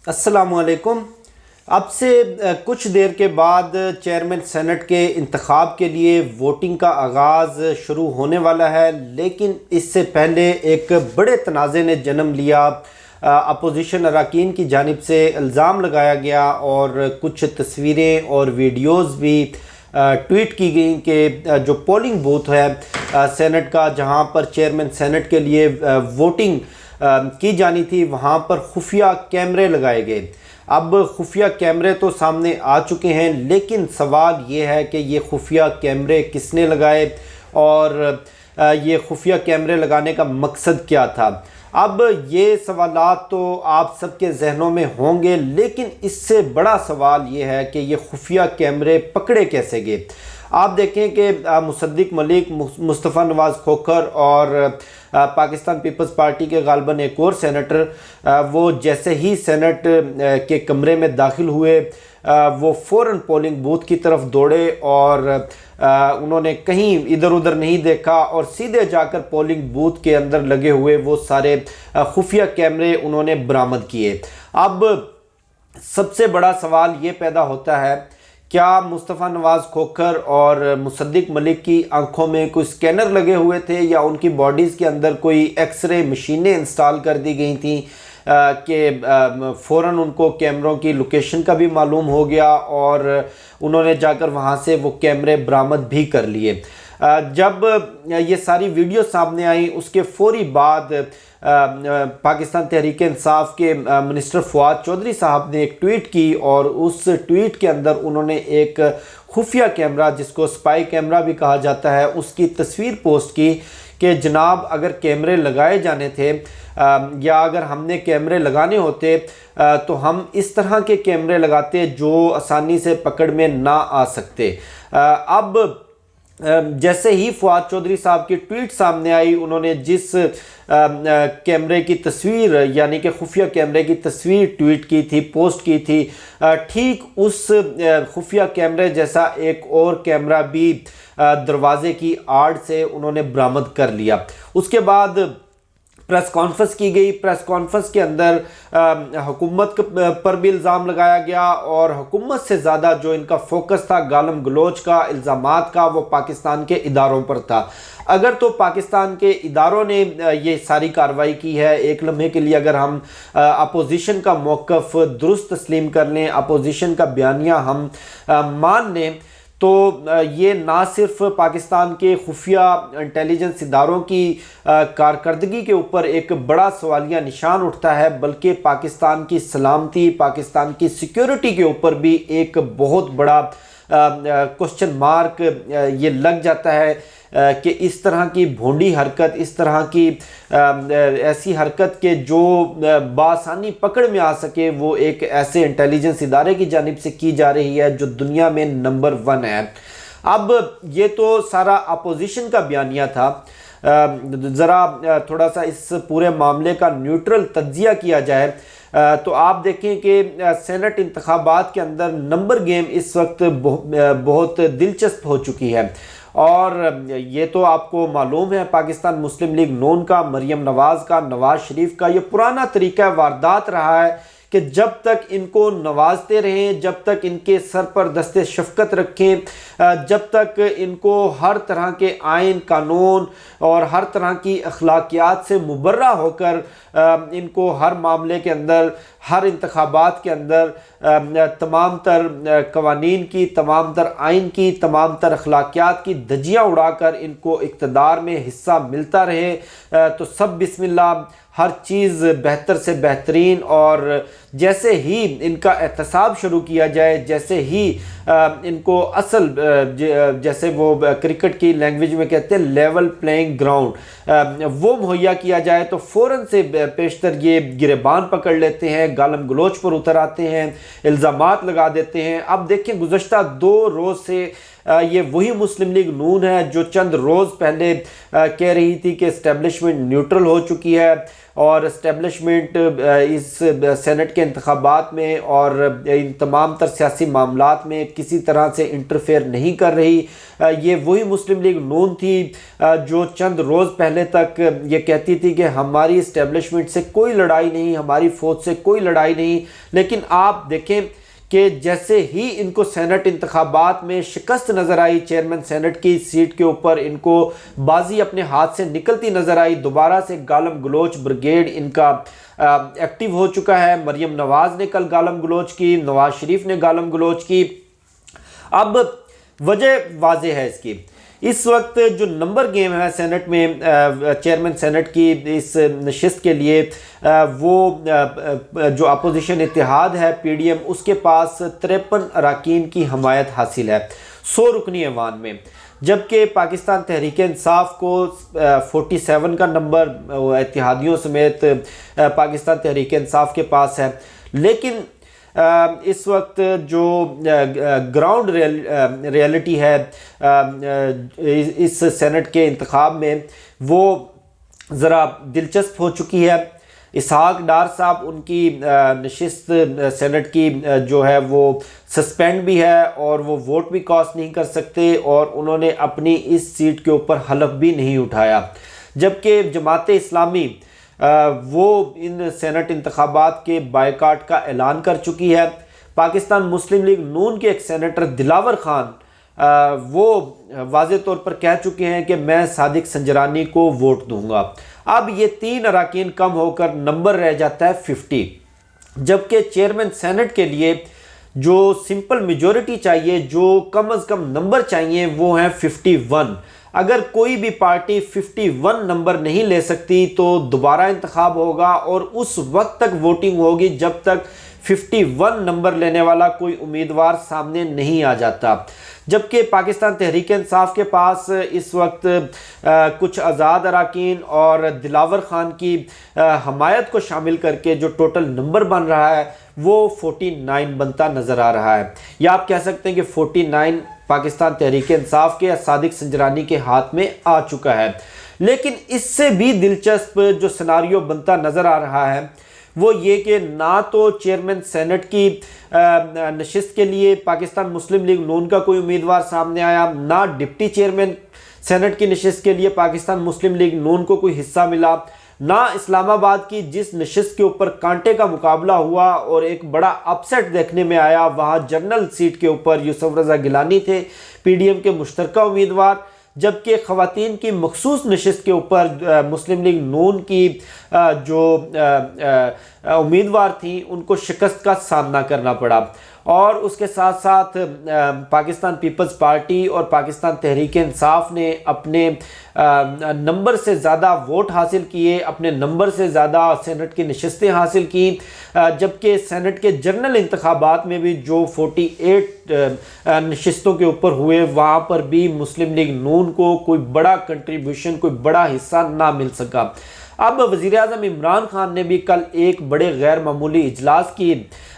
अस्सलामुअलैकुम। अब से कुछ देर के बाद चेयरमैन सेनेट के इंतखाब के लिए वोटिंग का आगाज़ शुरू होने वाला है, लेकिन इससे पहले एक बड़े तनाज़े ने जन्म लिया। अपोजिशन अरकान की जानिब से इल्ज़ाम लगाया गया और कुछ तस्वीरें और वीडियोज़ भी ट्वीट की गई कि जो पोलिंग बूथ है सेनेट का, जहां पर चेयरमैन सेनेट के लिए वोटिंग की जानी थी, वहां पर खुफिया कैमरे लगाए गए। अब खुफिया कैमरे तो सामने आ चुके हैं, लेकिन सवाल ये है कि ये खुफिया कैमरे किसने लगाए और ये खुफिया कैमरे लगाने का मकसद क्या था। अब ये सवालात तो आप सबके जहनों में होंगे, लेकिन इससे बड़ा सवाल ये है कि ये खुफिया कैमरे पकड़े कैसे गए। आप देखें कि मुसद्दिक मलिक, मुस्तफ़ा नवाज़ खोखर और पाकिस्तान पीपल्स पार्टी के गालबन एक और सेनेटर वो जैसे ही सेनेट के कमरे में दाखिल हुए वो फ़ौरन पोलिंग बूथ की तरफ दौड़े और उन्होंने कहीं इधर उधर नहीं देखा और सीधे जाकर पोलिंग बूथ के अंदर लगे हुए वो सारे खुफिया कैमरे उन्होंने बरामद किए। अब सबसे बड़ा सवाल ये पैदा होता है, क्या मुस्तफ़ा नवाज़ खोखर और मुसद्दिक मलिक की आंखों में कोई स्कैनर लगे हुए थे या उनकी बॉडीज़ के अंदर कोई एक्सरे मशीनें इंस्टॉल कर दी गई थी कि फ़ौरन उनको कैमरों की लोकेशन का भी मालूम हो गया और उन्होंने जाकर वहाँ से वो कैमरे बरामद भी कर लिए। जब ये सारी वीडियो सामने आई उसके फौरी बाद पाकिस्तान तहरीक इंसाफ के मिनिस्टर फवाद चौधरी साहब ने एक ट्वीट की और उस ट्वीट के अंदर उन्होंने एक खुफिया कैमरा, जिसको स्पाई कैमरा भी कहा जाता है, उसकी तस्वीर पोस्ट की कि जनाब अगर कैमरे लगाए जाने थे या अगर हमने कैमरे लगाने होते तो हम इस तरह के कैमरे लगाते जो आसानी से पकड़ में ना आ सकते। अब जैसे ही फवाद चौधरी साहब की ट्वीट सामने आई, उन्होंने जिस कैमरे की तस्वीर यानी कि खुफिया कैमरे की तस्वीर ट्वीट की थी, पोस्ट की थी, ठीक उस खुफिया कैमरे जैसा एक और कैमरा भी दरवाजे की आड़ से उन्होंने बरामद कर लिया। उसके बाद प्रेस कॉन्फ्रेंस की गई। प्रेस कॉन्फ्रेंस के अंदर हुकूमत पर भी इल्ज़ाम लगाया गया और हुकूमत से ज़्यादा जो इनका फोकस था गालम गलोच का, इल्ज़ामात का, वो पाकिस्तान के इदारों पर था। अगर तो पाकिस्तान के इदारों ने ये सारी कार्रवाई की है, एक लम्हे के लिए अगर हम अपोजिशन का मौक़िफ़ दुरुस्त तस्लीम कर लें, अपोजिशन का बयानिया हम मान लें, तो ये ना सिर्फ पाकिस्तान के खुफिया इंटेलिजेंस इदारों की कारकर्दगी के ऊपर एक बड़ा सवालिया निशान उठता है, बल्कि पाकिस्तान की सलामती, पाकिस्तान की सिक्योरिटी के ऊपर भी एक बहुत बड़ा क्वेश्चन मार्क ये लग जाता है कि इस तरह की भोंडी हरकत, इस तरह की ऐसी हरकत के जो बासानी पकड़ में आ सके, वो एक ऐसे इंटेलिजेंस इदारे की जानिब से की जा रही है जो दुनिया में नंबर 1 है। अब ये तो सारा अपोजिशन का बयानिया था। ज़रा थोड़ा सा इस पूरे मामले का न्यूट्रल तज्जिया किया जाए तो आप देखें कि सेनेट इंतखाबात के अंदर नंबर गेम इस वक्त बहुत दिलचस्प हो चुकी है और ये तो आपको मालूम है पाकिस्तान मुस्लिम लीग नून का, मरियम नवाज़ का, नवाज़ शरीफ का ये पुराना तरीका वारदात रहा है कि जब तक इनको नवाजते रहें, जब तक इनके सर पर दस्ते शफ़क़त रखें, जब तक इनको हर तरह के आइन कानून और हर तरह की अखलाकियात से मुबर्रा होकर इनको हर मामले के अंदर, हर इंतखाबात के अंदर तमाम तर कवानीन की, तमाम तर आइन की, तमाम तर अखलाकियात की धज्जियाँ उड़ाकर इनको इक़्तिदार में हिस्सा मिलता रहे, तो सब बिस्मिल्लाह, हर चीज़ बेहतर से बेहतरीन। और जैसे ही इनका एहतसाब शुरू किया जाए, जैसे ही इनको असल जैसे वो क्रिकेट की लैंग्वेज में कहते हैं लेवल प्लेइंग ग्राउंड, वो मुहैया किया जाए तो फ़ौरन से पेशतर ये गिरेबान पकड़ लेते हैं, गालम गलोच पर उतर आते हैं, इल्ज़ामात लगा देते हैं। अब देखिए गुज़श्ता 2 रोज़ से ये वही मुस्लिम लीग नून है जो चंद रोज़ पहले कह रही थी कि इस्टेब्लिशमेंट न्यूट्रल हो चुकी है और इस्टेब्लिशमेंट इस सेनेट के इंतखाबात में और इन तमाम तर सियासी मामलात में किसी तरह से इंटरफेयर नहीं कर रही। ये वही मुस्लिम लीग नून थी जो चंद रोज़ पहले तक ये कहती थी कि हमारी इस्टेब्लिशमेंट से कोई लड़ाई नहीं, हमारी फ़ौज से कोई लड़ाई नहीं। लेकिन आप देखें कि जैसे ही इनको सेनेट इंतखाबात में शिकस्त नज़र आई, चेयरमैन सेनेट की सीट के ऊपर इनको बाजी अपने हाथ से निकलती नज़र आई, दोबारा से गालम गलोच ब्रिगेड इनका एक्टिव हो चुका है। मरियम नवाज़ ने कल गालम गलोच की, नवाज शरीफ ने गालम गलोच की। अब वजह वाज़ेह है इसकी, इस वक्त जो नंबर गेम है सेनेट में चेयरमैन सेनेट की इस नशिस्त के लिए वो जो अपोजिशन इत्तेहाद है पीडीएम, उसके पास 53 अरकान की हमायत हासिल है 100 रुकनी ऐवान में, जबकि पाकिस्तान तहरीक इंसाफ को 47 का नंबर इत्तेहादियों समेत पाकिस्तान तहरीक इंसाफ के पास है। लेकिन इस वक्त जो ग्राउंड रियलिटी है इस सेनेट के इंतखाब में वो ज़रा दिलचस्प हो चुकी है। इसहाक डार साहब उनकी नशिस्त सेनेट की जो है वो सस्पेंड भी है और वो वोट भी कास्ट नहीं कर सकते और उन्होंने अपनी इस सीट के ऊपर हलफ भी नहीं उठाया, जबकि जमात इस्लामी वो इन सेनेट इंतखाबात के बायकाट का ऐलान कर चुकी है। पाकिस्तान मुस्लिम लीग नून के एक सेनेटर दिलावर खान वो वाज़े तौर पर कह चुके हैं कि मैं सादिक संजरानी को वोट दूंगा। अब ये 3 अरकान कम होकर नंबर रह जाता है 50, जबकि चेयरमैन सेनेट के लिए जो सिंपल मेजॉरिटी चाहिए, जो कम अज़ कम नंबर चाहिए, वो हैं 51। अगर कोई भी पार्टी 51 नंबर नहीं ले सकती तो दोबारा इंतखाब होगा और उस वक्त तक वोटिंग होगी जब तक 51 नंबर लेने वाला कोई उम्मीदवार सामने नहीं आ जाता। जबकि पाकिस्तान तहरीक इंसाफ के पास इस वक्त कुछ आज़ाद अरकान और दिलावर खान की हमायत को शामिल करके जो टोटल नंबर बन रहा है वो 49 बनता नज़र आ रहा है, या आप कह सकते हैं कि 49 पाकिस्तान तहरीक इंसाफ के सादिक संजरानी के हाथ में आ चुका है। लेकिन इससे भी दिलचस्प जो सिनारियो बनता नज़र आ रहा है वो ये कि ना तो चेयरमैन सेनेट की नशिस्त के लिए पाकिस्तान मुस्लिम लीग नून का कोई उम्मीदवार सामने आया, ना डिप्टी चेयरमैन सेनेट की नशिस्त के लिए पाकिस्तान मुस्लिम लीग नून को कोई हिस्सा मिला, ना इस्लामाबाद की जिस नशिस्त के ऊपर कांटे का मुकाबला हुआ और एक बड़ा अपसेट देखने में आया, वहाँ जनरल सीट के ऊपर यूसुफ रज़ा गिलानी थे पीडीएम के मुश्तरका उम्मीदवार, जबकि ख़वातीन की मखसूस नशिस्त के ऊपर मुस्लिम लीग नून की जो उम्मीदवार थी उनको शिकस्त का सामना करना पड़ा। और उसके साथ साथ पाकिस्तान पीपल्स पार्टी और पाकिस्तान तहरीक इंसाफ ने अपने नंबर से ज़्यादा वोट हासिल किए, अपने नंबर से ज़्यादा सेनेट की नशिस्तें हासिल की, जबकि सेनेट के जनरल इंतखाबात में भी जो 48 नशिस्तों के ऊपर हुए वहाँ पर भी मुस्लिम लीग नून को कोई बड़ा कंट्रीब्यूशन, कोई बड़ा हिस्सा ना मिल सका। अब वज़ीर-ए-आज़म इमरान खान ने भी कल एक बड़े गैर मामूली इजलास की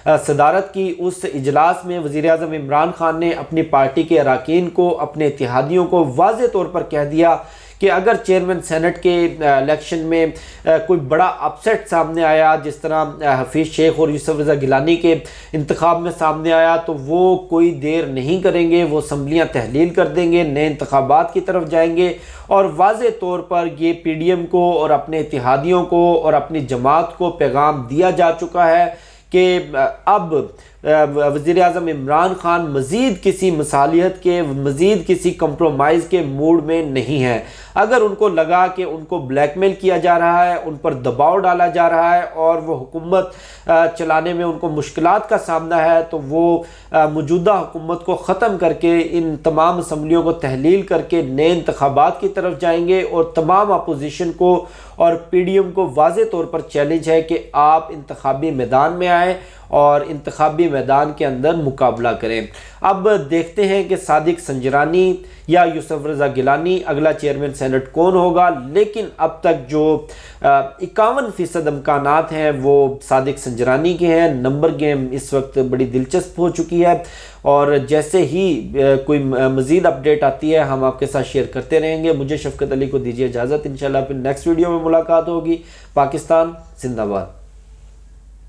सदारत की। उस इजलास में वज़ीर-ए-आज़म इमरान खान ने अपनी पार्टी के अरकान को, अपने इत्तेहादियों को वाज़े तौर पर कह दिया कि अगर चेयरमैन सेनेट के इलेक्शन में कोई बड़ा अपसेट सामने आया, जिस तरह हफीज़ शेख और यूसुफ रज़ा गिलानी के इंतखाब में सामने आया, तो वो कोई देर नहीं करेंगे, वो असम्बलियाँ तहलील कर देंगे, नए इंतखाबात की तरफ जाएंगे। और वाज़े तौर पर ये पीडीएम को और अपने इत्तेहादियों को और अपनी जमात को पैगाम दिया जा चुका है कि अब वज़ीर-ए-आज़म इमरान खान मज़ीद किसी मसालियत के, मज़ीद किसी कंप्रोमाइज़ के मूड में नहीं है। अगर उनको लगा कि उनको ब्लैकमेल किया जा रहा है, उन पर दबाव डाला जा रहा है और वो हुकूमत चलाने में उनको मुश्किलात का सामना है, तो वो मौजूदा हुकूमत को ख़त्म करके इन तमाम असम्बलियों को तहलील करके नए इंतखाबात की तरफ जाएंगे। और तमाम अपोजिशन को और पीडीएम को वाज़े तौर पर चैलेंज है कि आप इंतखाबी मैदान में आएँ और इंतखाबी मैदान के अंदर मुकाबला करें। अब देखते हैं कि सादिक संजरानी या यूसुफ रज़ा गिलानी अगला चेयरमैन सेनेट कौन होगा, लेकिन अब तक जो 51% इम्कानात हैं वो सादिक संजरानी के हैं। नंबर गेम इस वक्त बड़ी दिलचस्प हो चुकी है और जैसे ही कोई मज़ीद अपडेट आती है हम आपके साथ शेयर करते रहेंगे। मुझे शफकत अली को दीजिए इजाज़त, इंशाल्लाह फिर नेक्स्ट वीडियो में मुलाकात होगी। पाकिस्तान जिंदाबाद।